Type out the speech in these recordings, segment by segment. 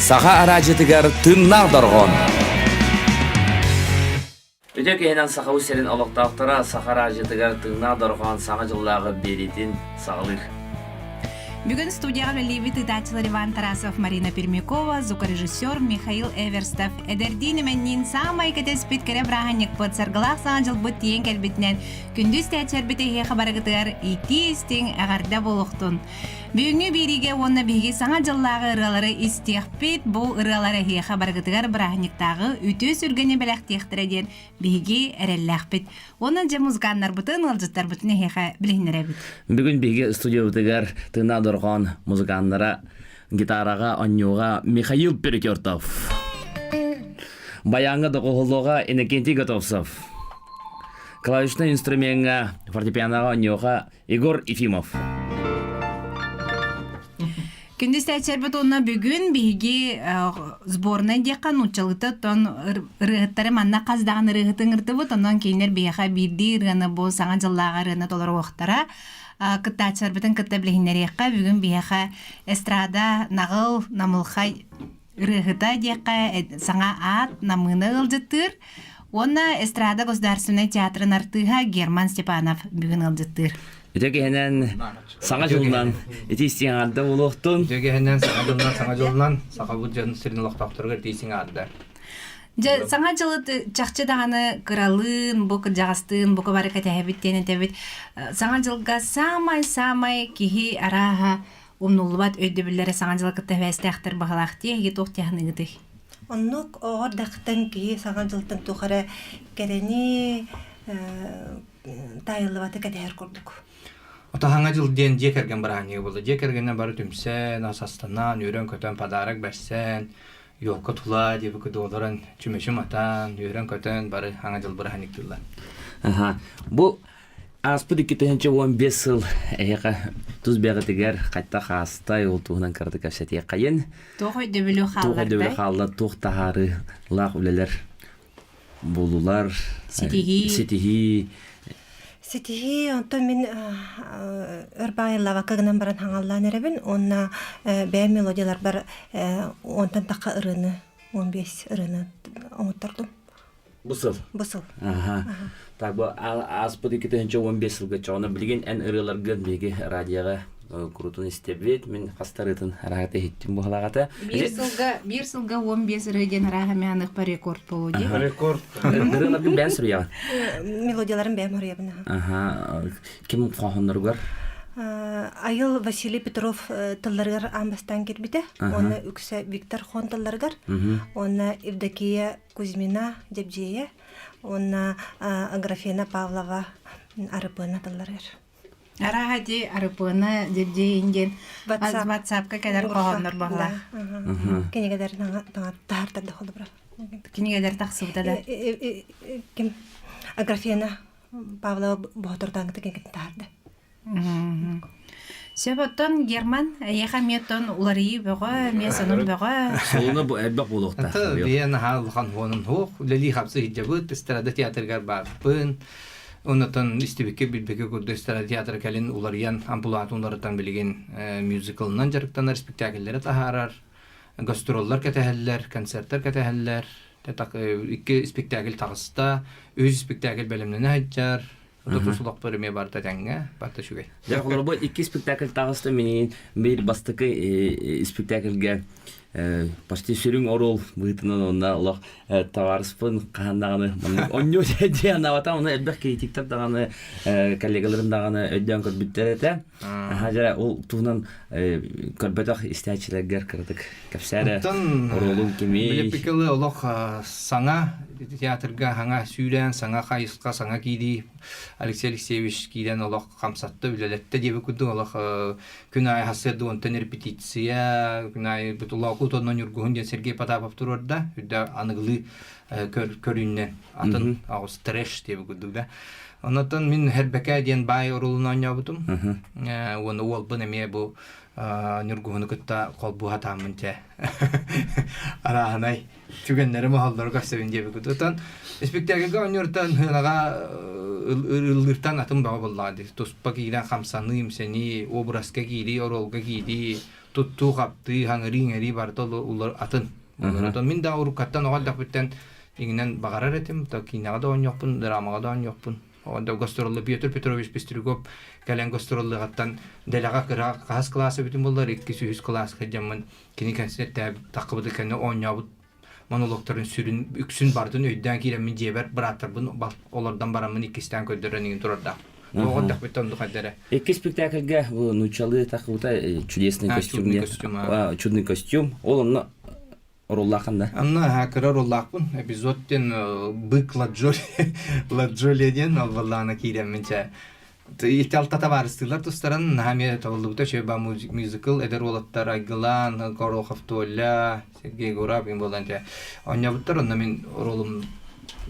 Sağa aracıtıgar tınna dorgon. Ödek ehinen sağa userin aloqtaqtara sağa aracıtıgar tınna dorgon sağa жыллағы беретін сағылыр. Бүгін студияға левит издатель Иван Тарасов, Марина Пермякова, звукорежиссер Михаил Эверстов. Эдердин меннин самай кетес биткере браханник под саргалақ саңжыл бұт тиен кәлбетінен күндіз тәтшер бітеге қабарғытығар ити істің ағарда болуқтын. Бүгінгі береге онына беге саңа жыллағы ұралары істеқпет бұл ұралары хе қабарғытығар браханниктағы үті сүргені бәләқ тектіреден беге әрелләқпет. Оны же музыканнар бұтын, ұлжыттар бұтыны хеға білігінер әбіт. Бүгін беге студия бұтығар тыңна дорған музыканнара гитараға, оньюға Михаил Перекертов. Баяңға доқылуға Иннокентий Готовцов. Клавишный инструментға, фортепианоға, оньюға Егор Ефимов. Күндіз тәтшербіт онына бүгін бейге сборна деқан ұчалыты тон рығыттары манна қаздаған рығытын ұртыбыт, онын кейінер бейға бірді рығыны бұл саңа жыллаға рығыны толар оқтара. Күтті тәтшербітін күтті білігінер еққа бүгін бейға эстрада нағыл намылға рығыта деқа саңа ат намыны ұлжыттыр. Оны эстрада государственный театрын артыға Герман Степанов бүгін ұлжыттыр. Өтекенен саңа жылынан етестен арды олуқтын. Өтекенен саңа жылынан саңа бұджаны сірін ұлықтақтырғыр дейсің арды. Саңа жылы чақчы дағаны қыралын, бұқы жағастын, бұқы бары кәтәбіттен әтәбіт. Саңа жылға самай кеге араға умнулыбат өйді білері саңа жылы күтті вәсті ақтыр бағалақты, еге тоқтияғыны ғыды. Оннук оғыр дақтың кеге саңа жылдың тұқыры кәрені тайылыбаты кәтәр құрдық. Ота хаңа жыл ден жекерген барағанығы болды. Жекергеннен бары түмсен, асастанан, үйрен көтен падарак бәссен, йолқа тұла, дебі күді оларын чүмешім атан, үйрен көтен бары хаңа жыл барағанық тұлла. Бұл аспыды кетенше 15 сыл әйеға тұз бәғітігер қайтта қастай ол туғынан кірді кәпсәте қайын. Тоғы дөбілі қалдар, тоқ тағары, лақ үлелер, болулар, сетихи. Сетихи, онто мен өрбайылава көгінен баран хаңаллан әребін, онна бәй мелодиялар бар, онтан таққа ұрыны, 15 ұрыны оңыттырдым. Бұсыл? Бұсыл. Так, бұл аспыды кетенше 15 сылға чауына білген ән ұрыларға беге радияға құрутын істебет, мен қастарытын рағаты еттім бұғалағаты. Bir сылға 15 рыден рағаме анық па рекорд болу де? Рекорд. Ұрылардың бән сүрияған? Мелодияларын бәйм ұрыябын. Кім қоғынлар бар? Айыл Василий Петров тылларғар амбастан кербіді. Оны үксі Виктор Хон тылларғар. Оны Евдокия Кузьмина Депжея. Оны Аграфена Павлова Арыпына тылларғар. Араға де арыпыны депде енген WhatsApp-ка кәдер қоғанлар бағла. Кенегедер тағартарды қолы бұра. Кенегедер тақсылда да. Аграфена Павлова бұғытырдаңды кенген тағарды. Сөбіттон Герман, еға меттон уларыи бұға, месанын бұға. Солыны бұл әлбәқ болуқта. Бейін ғалған ғонын хоқ, ләли қапсы хиджабыт, эстрада театргар барпын. Оннан истебекке билбеке көрдө эстрада театр калин уларыян ампулатунлардан билген мюзиклынан жарыктанар, спектакльлер тахарар, гастроллар кетәһәлләр, концерттар кетәһәлләр. Тәтак ике спектакль тагыста, өз спектакль бәлемнән хаҗар. Тотусулак премия бар тәңгә, барта шугай. Дәхләр бу ике спектакль тагыста менин бер бастыкы спектакльгә почти сүрүң орол бытынан онда Аллах товарыспын кандаганы оннё дә анавата оны әлбәт критиктер даганы коллегаларым даганы өйдән көрбүттер әтә. Хаҗара ул тугынан көрбәтәк истәчләргә кирдек. Кәпсәре оролун кими. Билепикеле Аллах саңа театрга хаңа сүрән, саңа хайыска, саңа киди. Алексей Алексеевич кидән Аллах камсатты биләләтте дип күрде Аллах күнай хасырды онтан репетиция, күнай бутулла Утоннан юргуһун Сергей Потапов турорда, үдә аныглы көрүннән атын авыз трэш дип күрдүдә. Оннан мин һәрбәкә дигән бай орулунан ябытым. Оны ул бынеме бу нюргуһуны кытта колбу хатамынча. Араханай түгәннәре махалларга севен дип күрдүтән. Спектакльгә оннортан хынага ылыртан атын бага буллады. Тоспа кийдән хамсаным сени образга кийди, оролга кийди. Tuttu kaptı hangari barda ular atın. Min da urukattan oğal dakbitten inginen bagarar etim. Ta kinaga da on yokpun, dramaga da on yokpun. Onda gastrollu Piotr Petrovich Pistrugov gelen gastrollu gattan delaga kıra kas klası bütün bunlar 200 klas kajamın kini kensette takıbıdı kendi oynayıp monologların sürün üksün bardın öйдән kiremin jeber bıraktır bunu olardan baramın ikisten ködörünün turda. Оған так бетон духадере. Эки спектакльге бу нучалы такыута чудесный костюм. Чудный костюм. Ол онна роллаханда. Анна хакыра роллахпын. Эпизодтен бык ладжоледен алваллана киременче. Италта табарыстылар тустаран хаме табылдыта чеба мюзикл эдер олаттар Айгылан, Горохов Толя, Сергей Гурабин боланча. Онябыттар онна мен ролым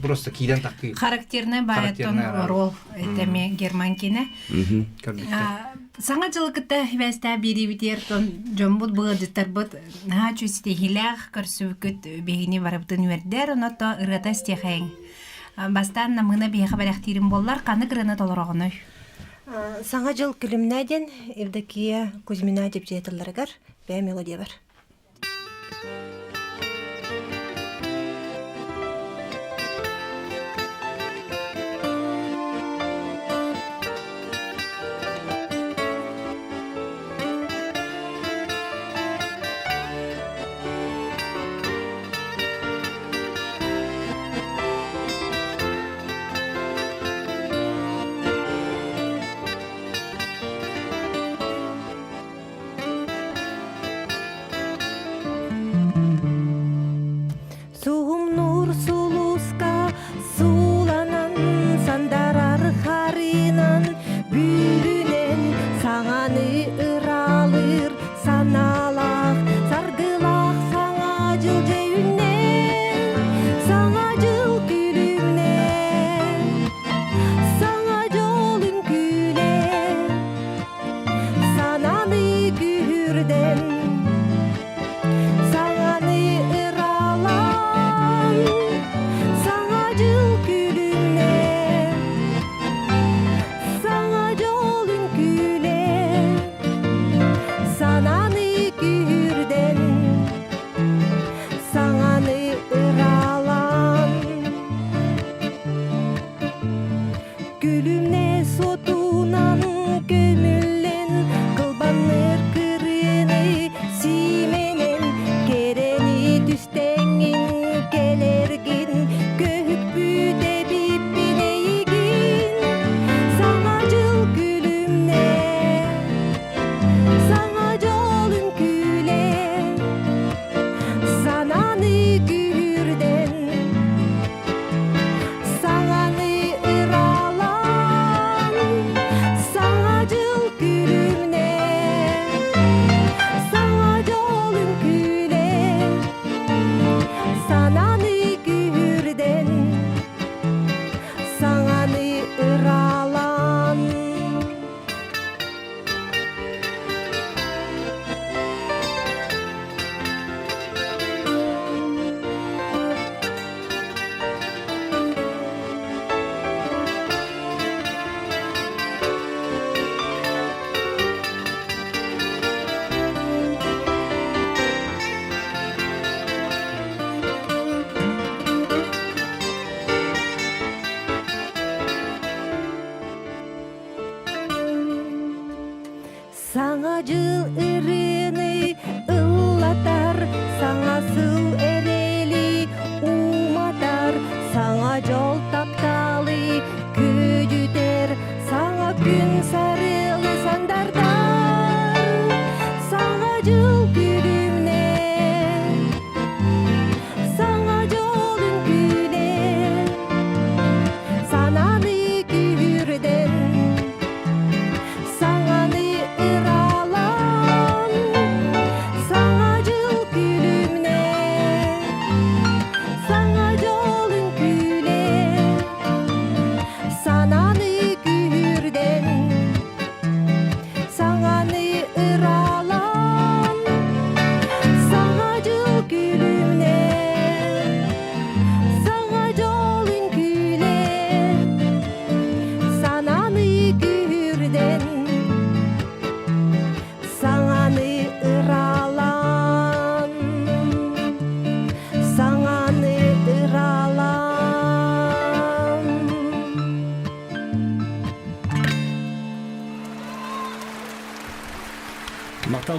просто киден такы. Характерный баэтон рол этеме германкине. Саңа жылыкта веста бири битердон жомбут быдыттар бут на чусте хилях көрсүкөт бегини барыптын вердер оното ырата стехең. Бастан намына беха барактирим боллар каны кырына толорогоной. Саңа жыл күлүмнәден Евдокия Кузьмина деп жетилдергер бе мелодия бар.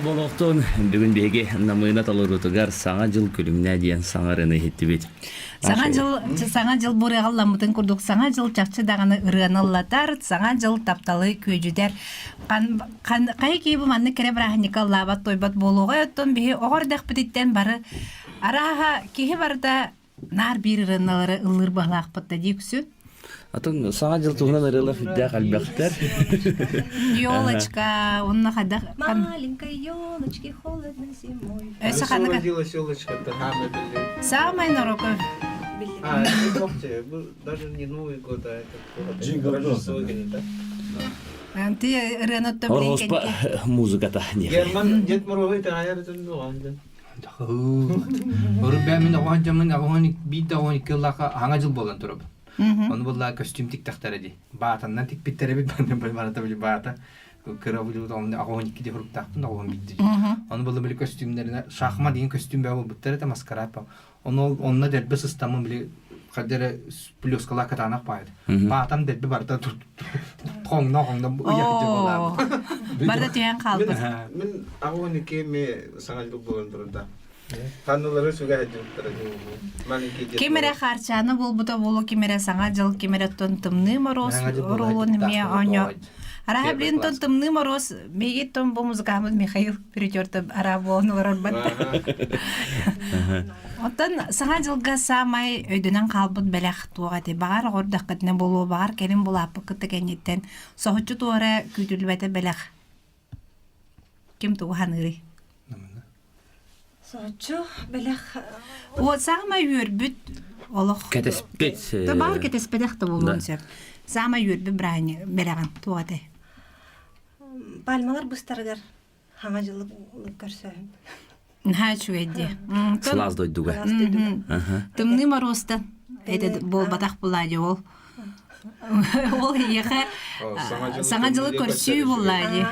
болоқтон бүгін беге намыйна талырутугар саңа жыл күлімне дейін саңарыны хеттібет. Саңа жыл бурыгалламытын курдук. Саңа жыл чакчы даганы ырыаналлатар, саңа жыл тапталы көйжүдер. Кай кейбі манны кере брахника лабат тойбат болуға өттон бихи оғырдақ бітеттен бары. Араға кейі барда нар бир ырыаналары ылыр бағлақ бітті дейксі. Атын саңа жыл туғынан ырыла фиддя қалбақтар. Ёлочка, онна хадда. Маленькой ёлочки холодно зимой. Өсі ханныға. Самай нороков. Это кофте, даже не Новый год, а это Рождество, да? Ты ырыанотто Орғоспа білейкенке. музыката не. Герман Дед Мороз это аярытын болған. Өрбәмин оған жамын оған бит оған кыллака аңа жыл болан турып. Оны болла костюм тик тахтары ди. Баатаннан тик питтере бит барата били баата. Кырабылы оған икки хуруп тахпын оған битти. Оны болла били костюмдерine шахма деген костюм бабы буттары та маскара па. Оны онна дербе системы били кадере плюскала катанак пайды. Баатан дербе барата тоңна уяқты болам. Барда түйен қалбы. Мен ағуын кеме саңалдық болған тұрында. Ханнулары суға әдіп Кемере харчаны болбута болу кемере саңа жыл кемере тонтымны мороз ролун ме оня. Ара блин тонтымны мороз беге тон бу музыкамыз Михаил перетёртып ара болну барбат. Оттан саңа жылга самай өйдөнөн калбыт белек туга те багар гордак кетне болу багар келин булапы кытыгенеттен сохучу туара күдүлбете белек. Ким туганыры? Сочо белек О самай үрбүт олох. Кәтеспет. Табар кетеспедехте болуун сөп. Самай үрбү брайны белеган туга те. пальмалар бустаргар хаңа жылы көрсөм. Ha çuveddi. Слаз дойдуга. Тымны морозда. Это бол батак булади ол. Ол яха саңа жылы көрсүй булади.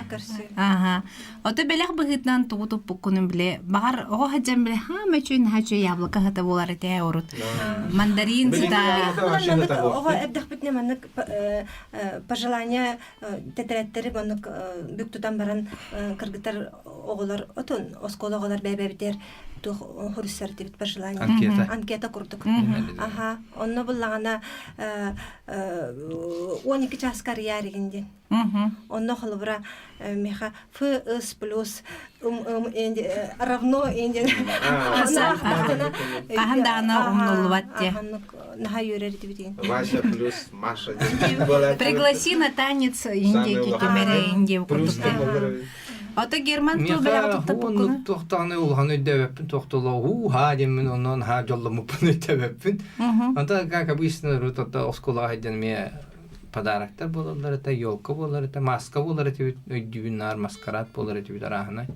Ага. Ота белек быгытнан тугутуп буккунун биле. Багар ого хаджам биле хама чүн хачы яблоко хата болар эте орут. Мандарин ста. Ого эддах битне маннык пожелания тетреттери маннык бүк тутан баран кыргыттар оголор отун оскологолор бебебитер тух хуруссар дебит пожелания. Анкета курдук. Ага. Онно буллагана 12 час карьеригинде. Онно холбра меха ФС плюс равно инде. Кахандана умнулватте. Наха юрер дебитин. Вася плюс Маша. Пригласи на танец инде кемере инде курдук. Ата Герман ту белек тапкуну. Тохтаны улган өйдөбөппүн тохтолоо ха демен онон ха жолломуппун өйдөбөппүн. Анда как обычно рутата оскола хайдан ме подарактар болалар это ёлка болалар это маска болалар это өйдүбүнар маскарад болалар это дарахана.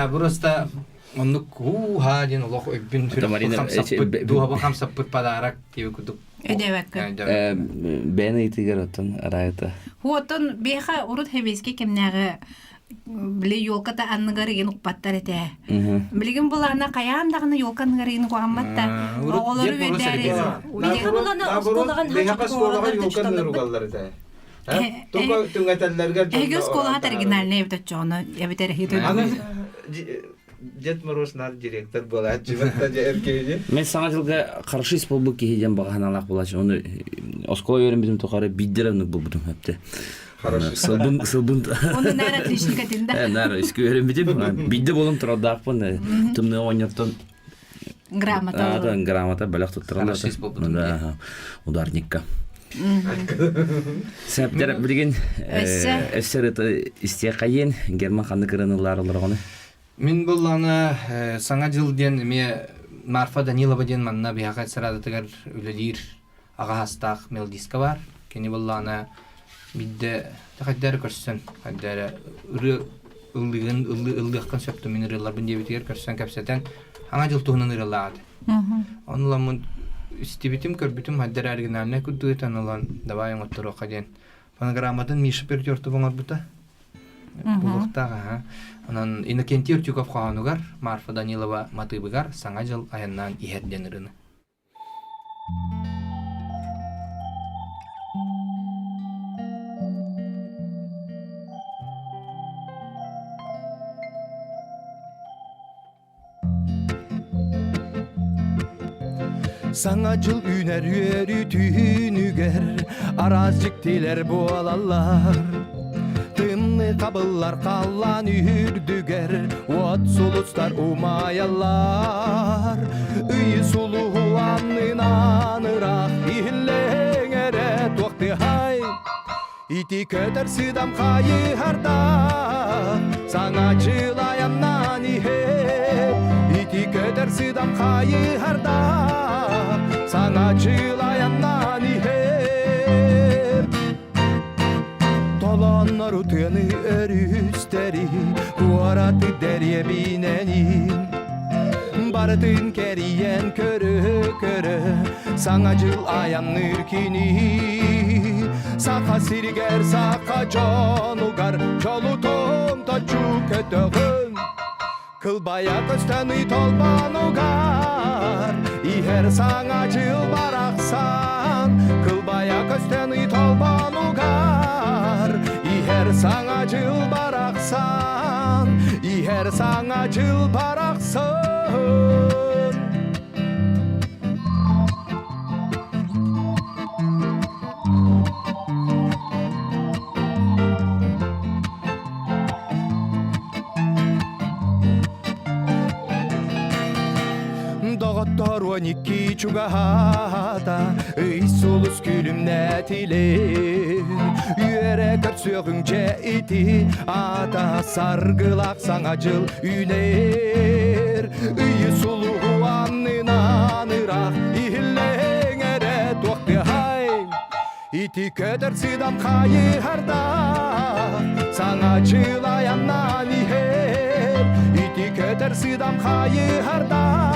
Просто онну ха ден лох өйбүн түрөп дуаба хамсаппыт подарак деп кудук. Ödevekki. Beni itigar otan arayta. Huotun beha urut hebeski kemnäge bile yolkata anныгары ген укпаттар эте. Билген буларна каяндагыны yolkanныгары ген куамматта. Оголору бедери. Биге булана осколаган Эге сколага оригинальный эбиточону, эбитер хиту. Дед Мороз нар директор болады, животта эркеди. Мен саңа жылга каршы болбу кийден баганалак болачу. Оны оскола өрүм тохары биддеревник болбудум хепте. Хорошо. Сылбын. Оны нара отличника тинда. Нара иске өрүм битим. Бидде болом турадакпын. Тымны ойноптон Грамота. Грамота белек туттыралар. Да. Ударникка. Сәптер билген эсерет истекайын Герман ханны кырынылар олоргоны. Мен буллана саңа жылден ме Марфа Данилова ден манна бияга сырадатыгар үлелир ага хастак мелдиска бар. Кени буллана бидде тахаддар көрсөн, хаддар ыллыгын ыллыккан сөптө минераллар бин дебитер көрсөн капсатан аңа жыл туунун ырылаад. Онламын истибитим көрбүтүм хаддар оригинальна күдүтөн олан давай оттуро каден. Фонограммадан Миша пердёрту боңар бута. Булуктага. Анан Иннокентий Артюков ханугар Марфа Данилова матыбыгар саңа жыл аяннан иһәдденирин. Sana jıl üner yörü tünüger Arazcık diler bu alallar Tınlı kabıllar kallan ürdüger Ot sulustar umayallar Üyü suluhu annınanırak İhleğere toqti hay İti köter sidam kayı harda Sana çılayandan ihe İti köter sidam kayı harda Sana çılayandan ihe Talanlar utanı örüsteri Kuaratı derye binenin Baratın keriyen körü körü Sana cıl ayanır kini Saka sirger saka canugar Çolutum taçu kötüğün Kılbaya kösteni tolbanugar İher sana cıl baraksan Kılbaya kösteni tolbanugar İher sana cıl baraksan İher sana cıl baraksan Dağıttar o nikki çugahata Sulus külüm netilir Yere kötsöğünce iti Ata sargılak sana cıl üner Üyü suluhu annınanırak İhleğere toqti hay İti köter sidam kayı harda Sana çılayandan iher İti köter sidam kayı harda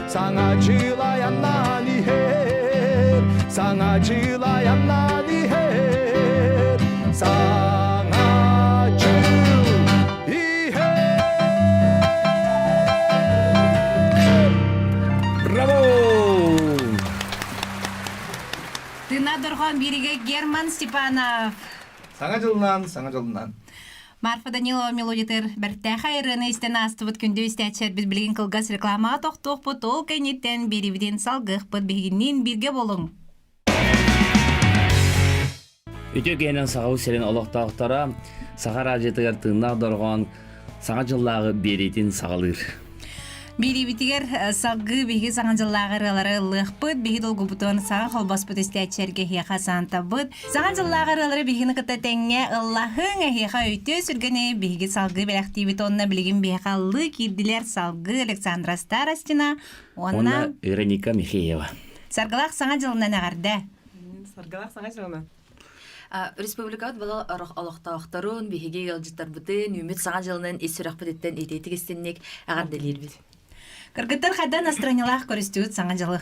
Sana çılayandan iher Sana çılayandan iher Sana çıl iher Bravo! Тына доргон бириге Герман Степанов. Sana cılından Марфа Данилова мелодитер бәрттәхә ирыны истен астыбыт күндө истәчер biz билген кылгас реклама тоқтуq бу тол кенеттен бирибиден салгых бит бигиннен бирге болуң. Өтө кенен сагау серен олоқтақтара Сахара жетігер тыңнақ дорған саңа жыллағы беретін сағалыр. Бирибитигер салгы биги саңа жыллагырылары лыхпыт биги долгу бутон саңа холбаспыт истәчерге хеха сантабыт. Саңа жыллагырылары бигини кыта теңге Аллахың хеха өйтө сүргене биги салгы белактиби тонна билигин бехаллы кирдилер салгы Александра Старостина, Онна Вероника Михеева. Саргалах саңа жылынан агарда. Саргалах саңа жылынан. Республикабыт бала олохтаақтарын биһиге ялжыттар бытын үміт саңа жылынан эсүрак битеттен этети кестенник агардалер бит. Кыргыттар хадда настроениялах көрүстүт саңа жылы.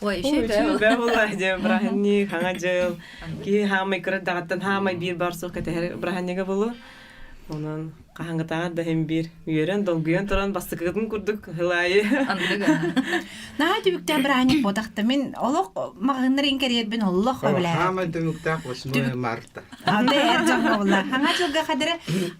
Ой, Ой, бе булай де брахни хаңа жыл. Ки хамай кыры дагаттан хамай бир барсу кетер брахнига болу. Онан кахаңгатага да hem бир үйрен долгуян туран бастыкытын курдук хылайы. Наа түбүктен бир аник бодакты мен олох магынырын керербин олох беле. Хама дымыктак 8 марта. Алды эржамолла. Хаңа жылга кадыры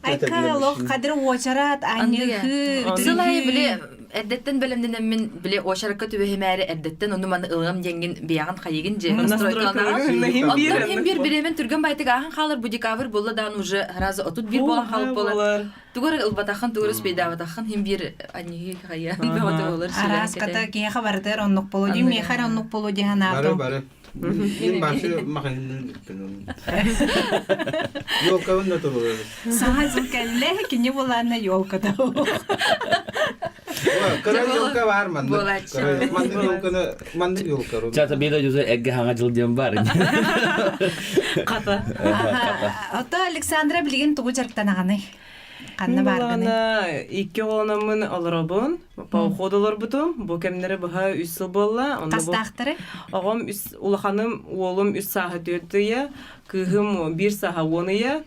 айка олох кадыры очарат аньхы. Сылай биле эрдеттен белемден мен биле ошаракка түбөһемәре эрдеттен ону маны ылгам деңген биягын кайыгын же hem bir биремен түргөн байтык ахын халыр бу декабрь болла дан уже разы отут бир болан халып болар. Тугар ылбатахан тугар спейдабатахан hem bir аньхы кая бата болар. Арас ката ки хабардыр оннук болу ди мехар оннук болу ди ханату. Bare. Ин башы махын күнүн. Yok avın da olur. Саңа жыл келле кине боларна ёлкада. Kara yolka var mı? Mandık yolkunu mandık yolka. Çata beda жүзі әгге хаңа жыл дем бар. Ката. Ото Александра билген тугу жарктан аганы. Канна барганы. Ана 2 оламын алырабын. Походолор бутум. Бу кемнере баха 3 жыл болла. Кастактыры. Агам улаханым оğlum 3 saat ötüye. Kızım 1 saat onuya.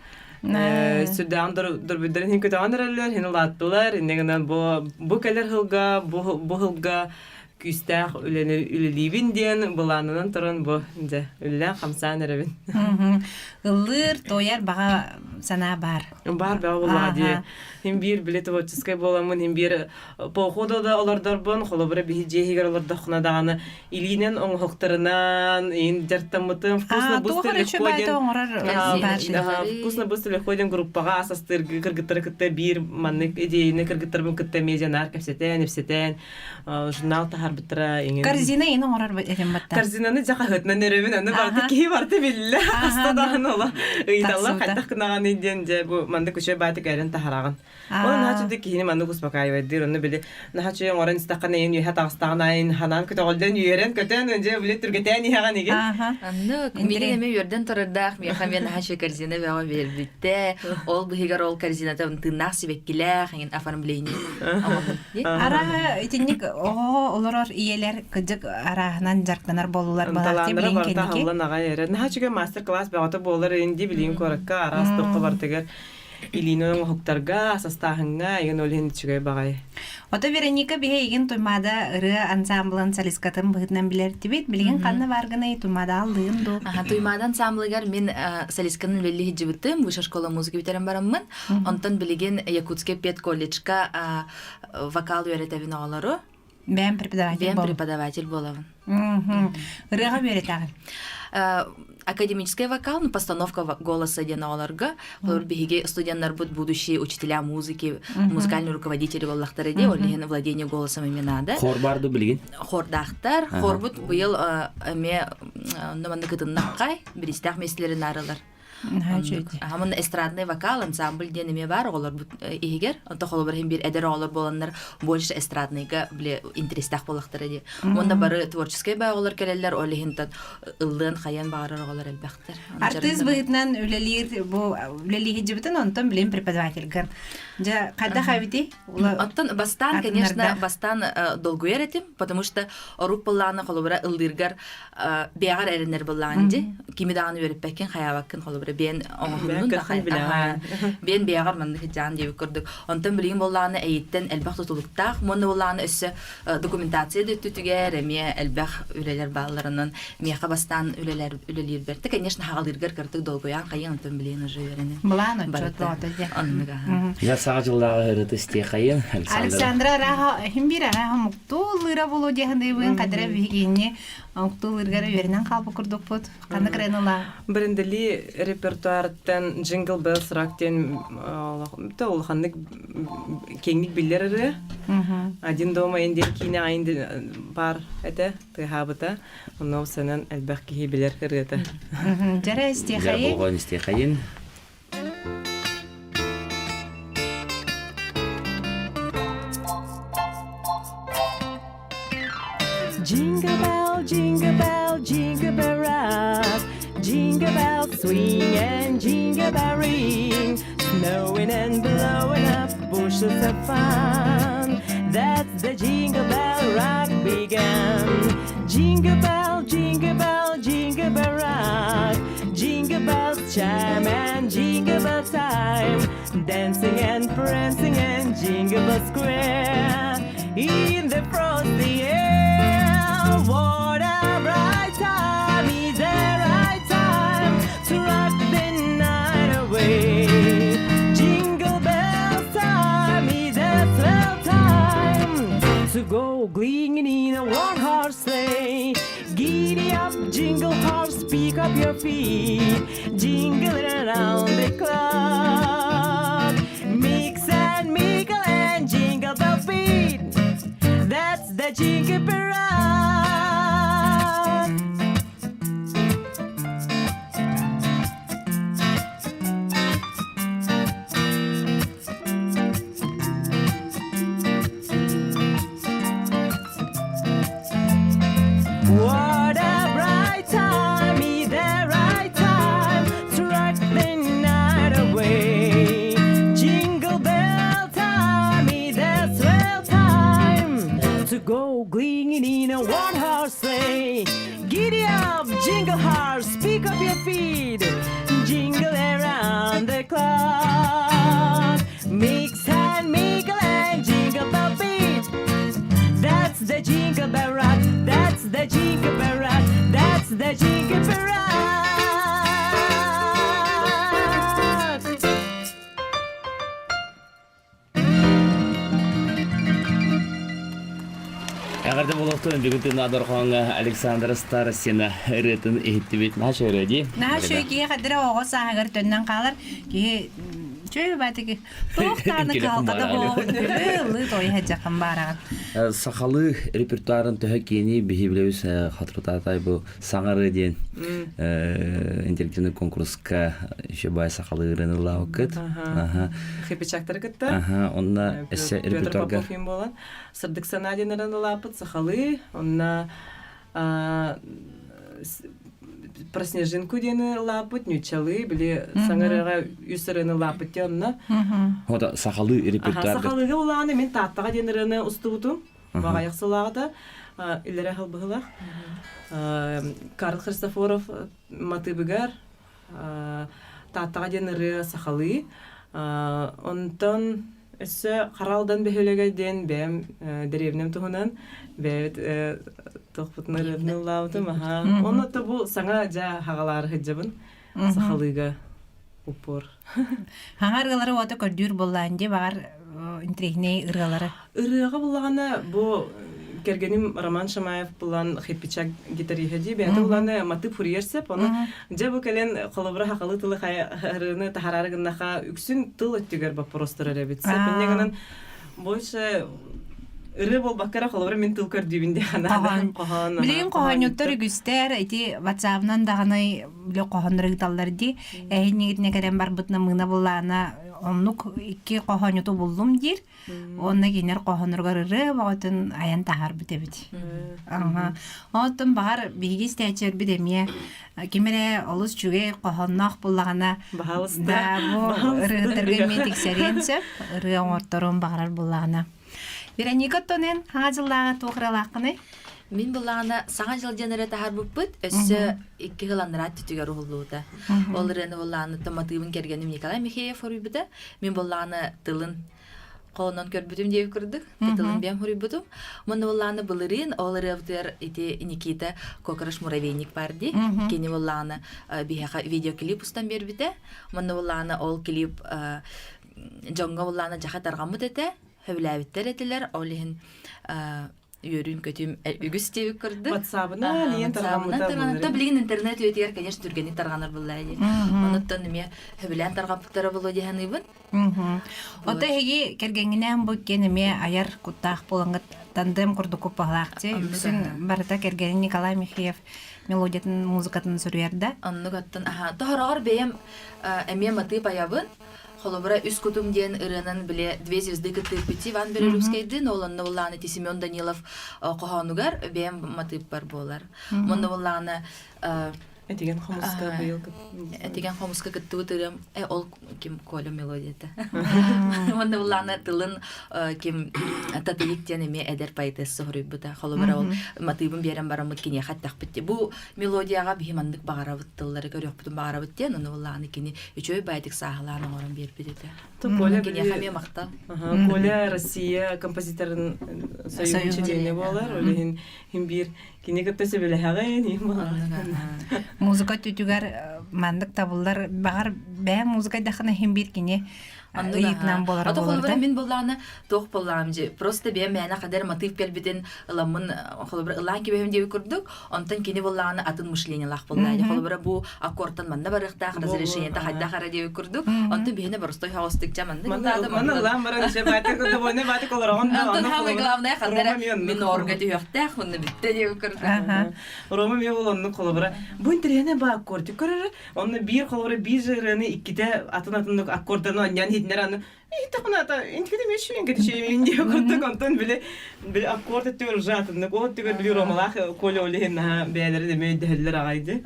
Südden durbilerin hem kötü andırırlar, hem lattılar. Negenen bu keller hılga, bu hılga küstah ülelibin diyen bulanından turun bu de ülle hamsan erevin. Ыллыр тояр бага сана бар. Бар ба була ди. Хим бир билет вотческай боламын, хим бир похода да олардарбын, холобра бихижегер оларда хунадаганы илинен оңхоктарынан ин жартамытын вкусно быстро вкусно быстро ходим группага асастыр кыргыттар кытта бир маннык идейни кыргыттарбын кытта медианар кепсетен эпсетен журнал тахар битра иңин Корзина ин оңорар этем батта. корзинаны жака хытна неревин аны барды ки барды билля астадан ола ыйдалла кайтак кынаган инден же бу манды көчө баты кайрын тахараган ол начуды кини манды куспакай дир оны биле начу орын стакана ин юха тагстаган ханан көтөгөлдөн юерен көтөн же биле түргетен яган иге Анны милине ме йөрдән торырдак, мен хамен хачы корзина бага бербитте. Ол бигар ол корзината тыннак сибеккиле, хәген оформление. Ара итинник олорор иелер кыжык арахынан жарктанар болулар бала тибилин кенеке. Алла нага ерет. Начуга мастер класс багата болар инди билин коракка арастыкка бартыгар. Илинен хоктарга састахынга еген олен чугай багай. Ота Вероника бихейген туймада ыры ансамблын салискатын быгытнан билер тибет билген канны баргыны туймада алдыгын ду. Туймадан самлыгар мен салисканын лелли хиджибыттым, высшая школа музыки битерен бараммын. Онтон билген Якутске пет колледжка вокал үйрөтөбүн оголору. Бен преподаватель болабын. Ырыга беретагы. Академический вокал, постановка голоса деналарга, биге студенттар бут будущие учителя музыки, музыкальные руководители голлахтары де, олеген владение голосом имена да. Хор барды билген. Хордахтар, хор бут быйыл ме номанды кытыннаккай, биристах меслерин арылар. Хамын эстрадный вокал ансамбль денеме бар, олар бут игер, онто холобар хем бир эдер олар боланнар больше эстрадныйга биле интерестах болактары де. Онда бары творческий бай олар келелер, олеген тат ыллын хаян багарар олар элбактар. Артист быгытнан үлелир бу үлели хиджибитен онтон билен преподаватель гар. Ja када хавити? Оттон бастан, конечно, бастан долгуер этим, потому что руппалланы холобара ылдыргар бягар эренер болланды. Кими даганы берип беккен хаябаккын холобара бен оңгунун да хайбилага. Бен бягар манды жан деп көрдүк. Онтон билген болланы эйттен элбак тутулуктак, моны болланы өссө документация да түтүгер, эме элбак үлелер балларынын мияка бастан үлелер берди. Конечно, хагалдыргар кырдык долгуян кайын онтон билген уже берени. Буланы чотлоты де. Я сага жылдагы ырыты стехайын Александра раха химбира раха муктулыра болу дегенде буен кадра бигине муктулырга вернен калбы курдук бут кандай кренола Брендели репертуардан Jingle Bells рактен тол ханнык кеңник биллери. Один дома инде кине айнды бар эте тыхабыта. Онно сенен элбек ки билер кыргыта. Жара стехайын. Жара стехайын. Jingle bell, jingle bell, jingle bell rock. Jingle bell swing and jingle bell ring. Snowing and blowing up bushes of fun. That's the jingle bell rock began. Jingle bell, jingle bell, jingle bell rock. Jingle bells chime and jingle bell time. Dancing and prancing and jingle bell square. In the frosty air. What a bright time, is the right time to rock the night away. Jingle bells time, is the swell time to go glinging in a one-horse sleigh. Giddy up, jingle horse, pick up your feet, jingling around the clock. Mix and mingle and jingle bell beat. That's the jingle bell rock. What a bright time, is the right time to rock the night away. Jingle bell time, is the swell time to go glinging in a one-horse sleigh. Giddy up, jingle horse, pick up your feet, jingle around the clock. Mix and mingle and jingle bell beat. That's the jingle bell rock. That's the jingle bell rock. That's the jingle bell rock. Ягарды болуқтың бүгінті надыр қоңға Александр Старостина үретін ехеттібет наша үреді. Наша үйге қадыры оғыз ағыр түннен қалыр. Чөй бәтігі тоқтаны қалқада болуы тойы жақын бараған. Сақалы репертуарын түхі кені бейбілеуіз қатыртатай бұл саңары ден интеллективный конкурсқа еще бай сақалы үрені лауқыт. Хепечактары кітті. Онна әсі репертуарға. Петр Попов ем болан. Сырдық санаден үрені лапыт сақалы. Онна про снежинку дені лапыт, нючалы, біле саңарыға үсіріні лапыт дені. Ода сақалы репертуарға. Сақалыға олағаны мен таттаға дені үрені ұстығытым. Баға яқсылағыда. Илері қалбығыла. Карл Христофоров матыбыгар. Таттаға дені үрі сақалы. Онтан өсі қаралдан бәхелеге ден бәм деревнем тұғынан бәйт тоқпытын үріні лауытым. Оны да бұл саңа жа хағалары хыджабын сақалыға упор. Хаңарғалары оты көрдүр боллаанде бағар интригней ырғалары. Ырыға болағаны бұл кергенім Роман Шамаев бұлан хиппичак гитариһади бәді бұланы матып хурьерсеп, оны жа бұл кәлен қолыбыра хақалы тылы қайырыны тахарарығыннаға үксін тыл өттігер бапыростыр әребетсеп. Меннегінен бойша ыры бол баққара қолыбыра мен тыл көрдүйбінде қанады. Білеген қоғаньоттар үгістер, әйті ватсабынан дағанай біле қоғанырығы талларды, әйін негетіне кәден бар бұтына мұна болағына оннук икки қоғаньоту болдым дер, онна кенер қоғанырғар ыры бағытын аян тағар бітебіді. Оттын бағар бейгі стәчер бідемие, кемере олыс жүге қоғаннақ болағына да бұл ырығытырғы мен тексеренсіп, ыры оңырттырын бағарар болағына. Вероника Тонен, хаңа жыллаға тоқыралаққыны? Мен болағына саңа жыл женері тағар бұппыт, өсі 2 ғыландыра түтігер ұғылуыда. Ол үрені болағына томатығын кергенім Николай Михеев ұрыбыды. Мен болағына тылын қолынан көрбітім деп күрдік, тылын бәм ұрыбыдым. Мұны болағына бұлырын, ол ұрыбдыр Никита Кокарыш Муравейник барды. Кені болағына бейхақа видеоклип ұстан бербіді. Мұны болағына ол клип жоңға болағына жақа тарғамыд әті. Хөвләбиттер етілер, олығын үйерін көтім үгіс тегі көрді. Ватсабына лейін тарғамыда болыр. Білген интернет өтегер, конечно, түргені тарғанар болар. Оныттан үме хөвлән тарғамыттары болу дегені бұн. Ота хеги кергенінен бұл кенеме аяр құттақ болыңғыт тандем құрды көп бағылақты. Үксін барыта кергені Николай Михеев мелодиятын, музыкатын сүрерді. Оннығаттан, тоғырағар бейім әме маты баябын. Холобра үс кутум ден ырынан біле 2 звезды кытыппити Ван Берелюскейдин, оланны болланы Семен Данилов қоғанугар бәйім матып бар болар. Мұнны болланы Этеген хомуска быйыл. Этеген хомуска кытты утырым. Ол ким Коля мелодията. Мұнны болланы тылын ким татыйық тенеме әдер поэтессы хұрыбыда. Холобра ол матыбын берен барамыд кене хаттақ бітті. Бұл мелодияға беймандық бағарабыт тыллары көрек бұтын бағарабыт ден, оны болланы кене үшөй бәйдік сағыларын орын бербедеді. Кене қаме мақтал. Коля Россия композиторын союзчы дейіне болар. Олеген химбир кене көптесі білі хағайын ем болар. Музыка түтігер мандық табылар бағар бәй музыка дақына химбир кене ыйытнан болар боларды. Холобра Мен болланы тоқ боллам же. Просто бәй мәні қадар мотив келбеден ыламын холобра ылан кебем деп көрдік. Онтан кене болланы атын мышление лақ боллайды. Холобра бұл аккордтан манда барықтақ, разрешениента хайда қара деп көрдік. Онтан бәйіне барыстой хауыстық жаманды. Мана ылан баран ше бәті көді бойны бәті коларағын. Онтан хамы главное қадара минорға дейіқтақ, оны бітті деп көрдік. Рома мен ол оның колабыра. Бұл интерене ба аккорды көрірі. Оны бір колабыра бір жырыны иккіде атын аккорданы оньян хитнер аны. Тақына ата, интікеді мен шүйен кәді шүйен деп көрдік. Онтан білі аккорд өттігір жатындық. Ол өттігір білі ромалақ колы олығын бәлері демей дәлілер ағайды.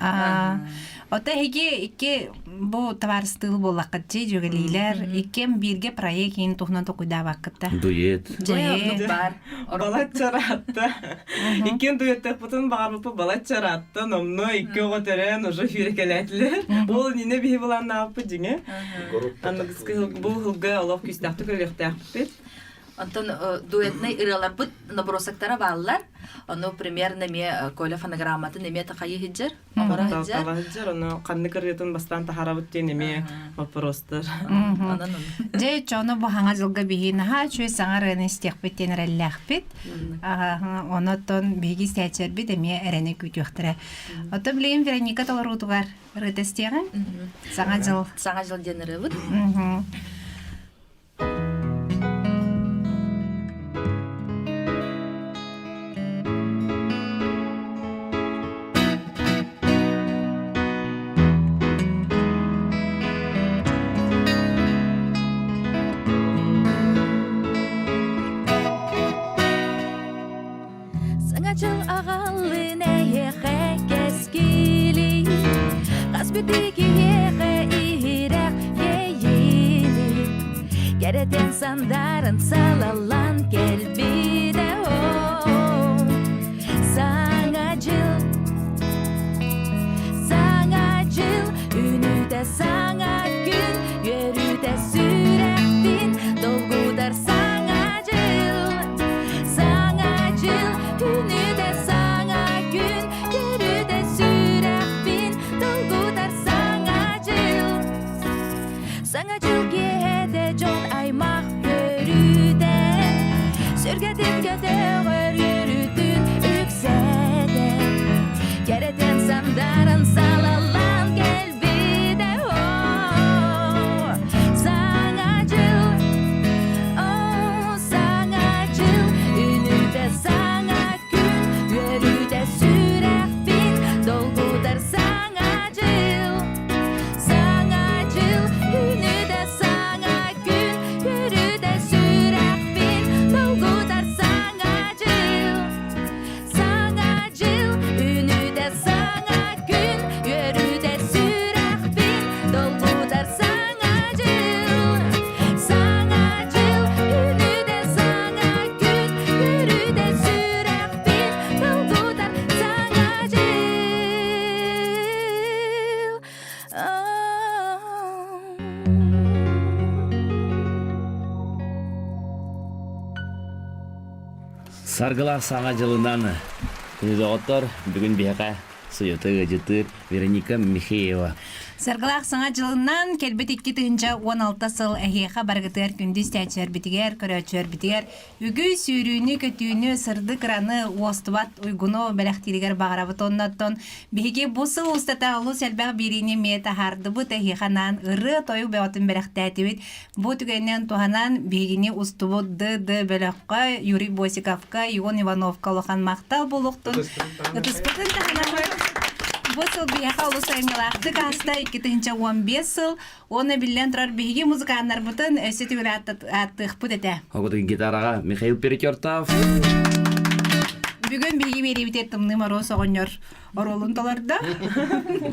Ота хеге икке бұл таварыстығы болаққытчы жөгелейлер, иккен бірге проект ең тұхынан тоқыда бақытта. Дует. бар. Балат чаратты. Иккен дуеттек бұтын бағарбыпы балат чаратты. Номно икке оғытырын ұжы фирекелетлер. Ол нені бейі болан наапы жеңе. Бұл ғылғы олық күстақты көліктәк бет. Антон дуэтный ыралар бут набросактара баллар. Оно примерно ме коля фонограмматы неме такайы хиджер. Амара хиджер. Талахаджар, но канны кыргытын бастан тахарабыт те неме вопростар. Же чоно бу хаңа жылга бихин ха чүй саңар истек беттен реллахпит. Онотон биги стячер бит эме эрене күтүхтүрө. Ото билем Вероника толорутугар рытестеген. Саңа жыл денере бут. Саңачыл ағалы нәйеқе кескілі Қасбетігі еқе ирек ейілі Керетен сандарын салалан келбіде Саңачыл үніде саңа күн Өріде сүрекпін долгудар Günüde sana gün, yürüde sürek bin, dolgudar sana cıl giyede can aymak görüde, sürgedin gödeğer yürüdün yüksede, kereden sandarın salalan gelbide sana cıl, sana cıl, ünüde sana Yürüde sürek bin, dolgudar sana cıl Yürüde sana gün, yürüde sürek bin, dolgudar sana cıl Yürüde sana gün, yürüde sürek bin, dolgudar sana cıl Yürüde sana gün, yürüde sürek bin, dolgudar sana cıl Саргылар саңа жылынан күнүдө отор бүгүн бияка сүйөтө жытыр Вероника Михеева. Саргылах саңа жылынан келбет 2-16 сыл әхеха баргытыр күндіз тәчер битигер, көрөчөр битигер, үгүй сүйрүүнү көтүүнү сырды краны уостубат уйгуну белектиригер багарабыт оннаттон биге бу сыл устата улу сэлбэг бирине мета хардыбыт әхеханан ыры тою беотын белектәтибит бу түгеннен туханан бигини устубут ды белекка Юрий Босиковка, Ион Ивановка лохан мактал булуктун. Ытыспытын таханан Босыл бияха улу сайынгалақты каста 2-15 сыл, оны билен тұрар биге музыкандар бұтын өсі түгілі аттық бұд әті. Оғыдың гитараға Михаил Перекертов. Бүгін биге бері бітет тымны маро соғынер оролын толарда.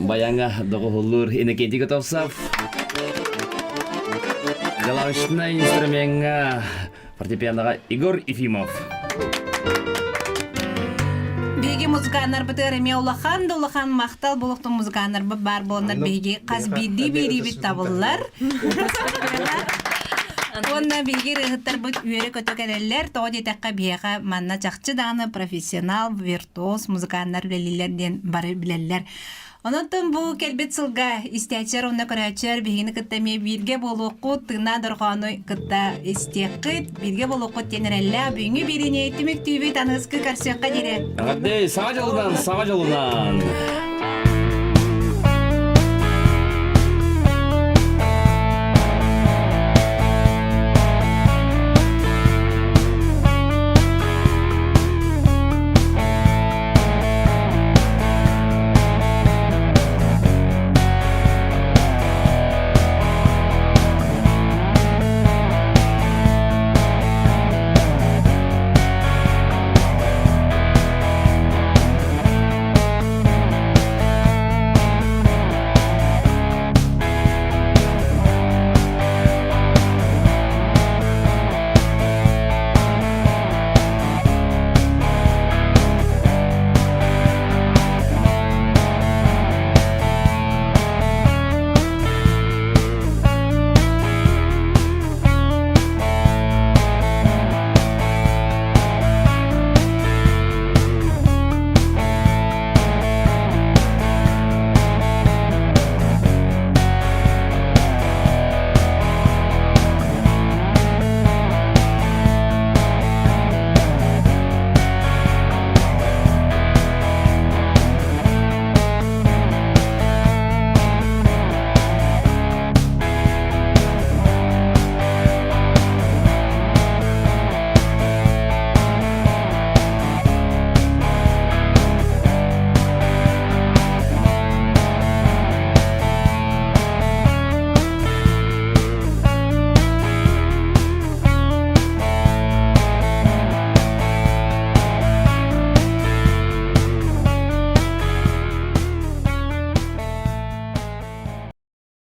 Баяңа доғы ғылыр Иннокентий Готовцов. Галавышына инструменға фортепианоға Игорь Ефимов. Биги музыкандар бытыр эме улахан да улахан мактал булуктун музыкандар бар болондар биги каз биди бит табыллар. Онна биги рыгыттар бут үйөрө көтөкелерлер тоди такка бияга манна жакчы даны профессионал виртуоз музыкандар билелерден бары билелер. Онотон бу келбет сылга истячер онна көрөчөр бигини кыттаме бирге болуку тына доргону кытта истеккит бирге болуку тенерелле бүгүнү бирине этимек түйбөй таныскы карсыякка дире. Агадей сага жолунан